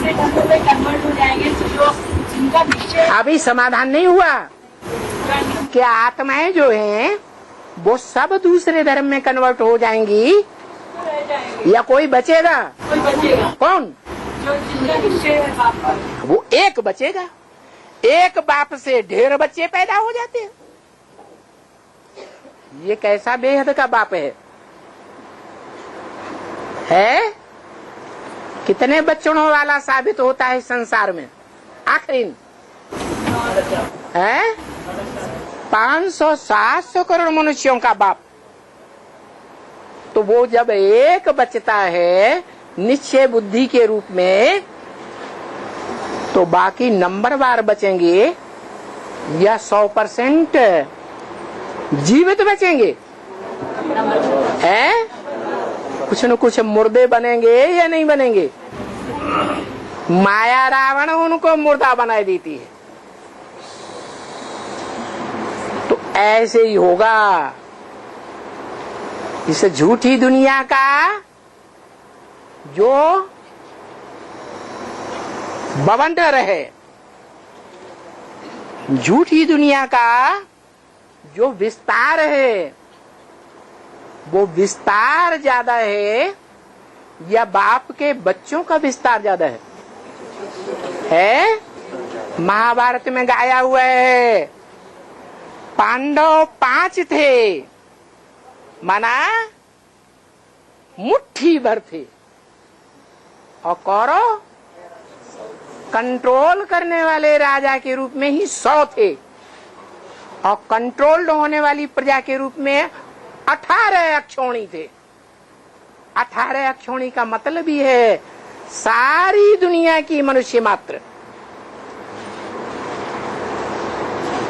दूसरे धर्मों में कन्वर्ट हो जाएंगे तो जो जिनका निश्चय अभी समाधान नहीं हुआ कि आत्माएं जो हैं वो सब दूसरे धर्म में कन्वर्ट हो जाएंगी रह जाएंगे, या कोई बचेगा? कोई बचेगा कौन? जो जिनका निश्चय है बाप का। वो एक बचेगा। एक बाप से ढेर बच्चे पैदा हो जाते हैं। ये कैसा बेहद का बाप है? कितने बच्चों वाला साबित होता है संसार में आखिरी है? 500-700 करोड़ मनुष्यों का बाप। तो वो जब एक बचता है निश्चय बुद्धि के रूप में, तो बाकी नंबरवार बचेंगे या 100% जीवित बचेंगे? हैं? कुछ न कुछ मुर्दे बनेंगे या नहीं बनेंगे? माया रावण उनको मुर्दा बना देती है। तो ऐसे ही होगा। इस झूठी दुनिया का जो बवंडर है, झूठी दुनिया का जो विस्तार है, वो विस्तार ज्यादा है या बाप के बच्चों का विस्तार ज्यादा है? महाभारत में गाया हुआ है, पांडव 5 थे, माना मुट्ठी भर थे, और कौरव कंट्रोल करने वाले राजा के रूप में ही 100 थे, और कंट्रोल्ड होने वाली प्रजा के रूप में 18 अक्षौणी थे। 18 अक्षौणी का मतलब ही है सारी दुनिया की मनुष्य मात्र।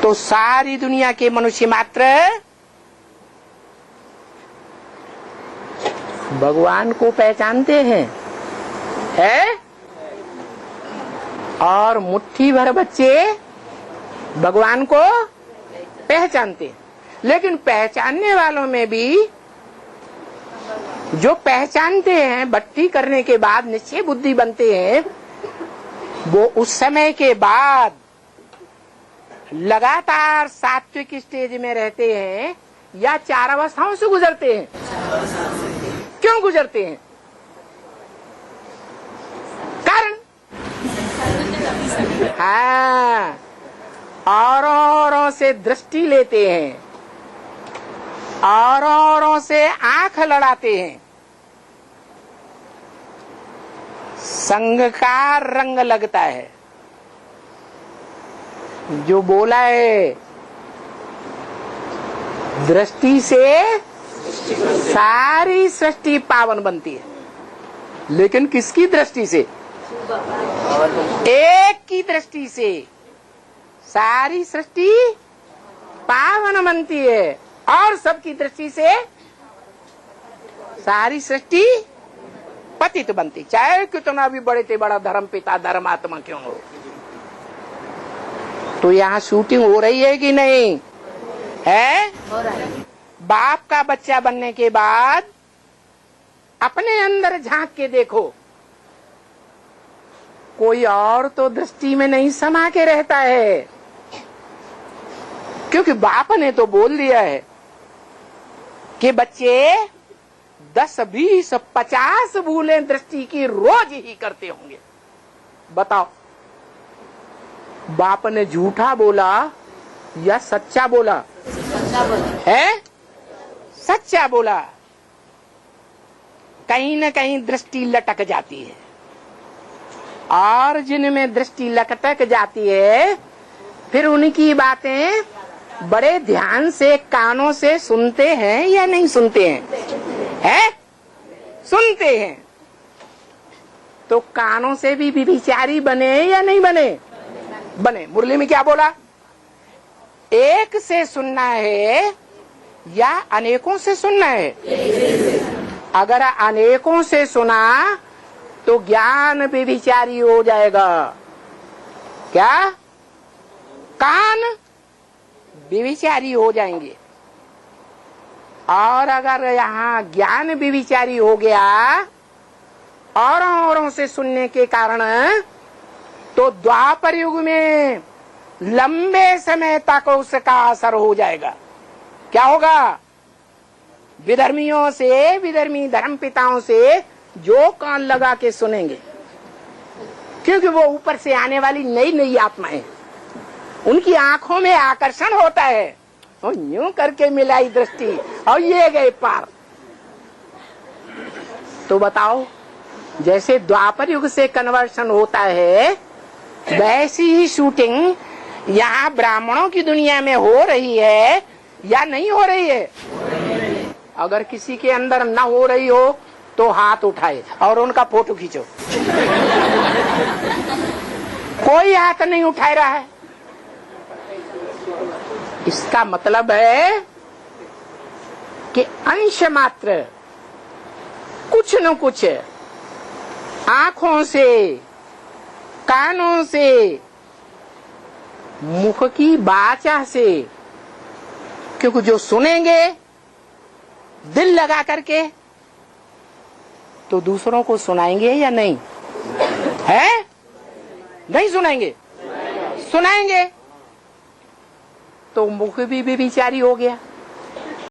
तो सारी दुनिया के मनुष्य मात्र भगवान को पहचानते हैं, है? और मुट्ठी भर बच्चे भगवान को पहचानते हैं। लेकिन पहचानने वालों में भी जो पहचानते हैं, भक्ति करने के बाद निश्चय बुद्धि बनते हैं, वो उस समय के बाद लगातार सात्विक स्टेज में रहते हैं या 4 अवस्थाओं से गुजरते हैं? क्यों गुजरते हैं? कारण हाँ, औरों से दृष्टि लेते हैं, औरों से आंख लड़ाते हैं, संग का रंग लगता है। जो बोला है, दृष्टि से सारी सृष्टि पावन बनती है, लेकिन किसकी दृष्टि से? एक की दृष्टि से सारी सृष्टि पावन बनती है, और सबकी दृष्टि से सारी सृष्टि पतित बनती, चाहे कितना भी बड़े से बड़ा धर्म पिता धर्मात्मा क्यों हो। तो यहाँ शूटिंग हो रही है कि नहीं है? हो रहा है। बाप का बच्चा बनने के बाद अपने अंदर झांक के देखो, कोई और तो दृष्टि में नहीं समा के रहता है, क्योंकि बाप ने तो बोल दिया है कि बच्चे 10, 20, 50 भूलें दृष्टि की रोज ही करते होंगे। बताओ, बाप ने झूठा बोला या सच्चा बोला? सच्चा बोला है? सच्चा बोला। कहीं न कहीं दृष्टि लटक जाती है, और जिनमें दृष्टि लटक जाती है, फिर उनकी बातें बड़े ध्यान से कानों से सुनते हैं या नहीं सुनते हैं? है? सुनते हैं। तो कानों से भी विचारी बने या नहीं बने? बने। मुरली में क्या बोला? एक से सुनना है या अनेकों से सुनना है? अगर अनेकों से सुना तो ज्ञान विचारी हो जाएगा। क्या? कान विचारी हो जाएंगे। और अगर यहाँ ज्ञान विचारी हो गया औरों से सुनने के कारण तो द्वापर युग में लंबे समय तक उसका असर हो जाएगा। क्या होगा? विधर्मियों से, विधर्मी धर्म पिताओं से जो कान लगा के सुनेंगे, क्योंकि वो ऊपर से आने वाली नई नई आत्माएं, उनकी आंखों में आकर्षण होता है और यूं करके मिलाई दृष्टि और ये गए पार। तो बताओ, जैसे द्वापर युग से कन्वर्शन होता है वैसी ही शूटिंग यहाँ ब्राह्मणों की दुनिया में हो रही है या नहीं हो रही है? अगर किसी के अंदर न हो रही हो तो हाथ उठाए और उनका फोटो खींचो। कोई हाथ नहीं उठा रहा है। इसका मतलब है कि अंश मात्र कुछ न कुछ आंखों से, कानों से, मुख की वाचा से, क्योंकि जो सुनेंगे दिल लगा करके तो दूसरों को सुनाएंगे या नहीं? है? नहीं सुनाएंगे? सुनाएंगे। तो मुख भी बेचारी हो गया।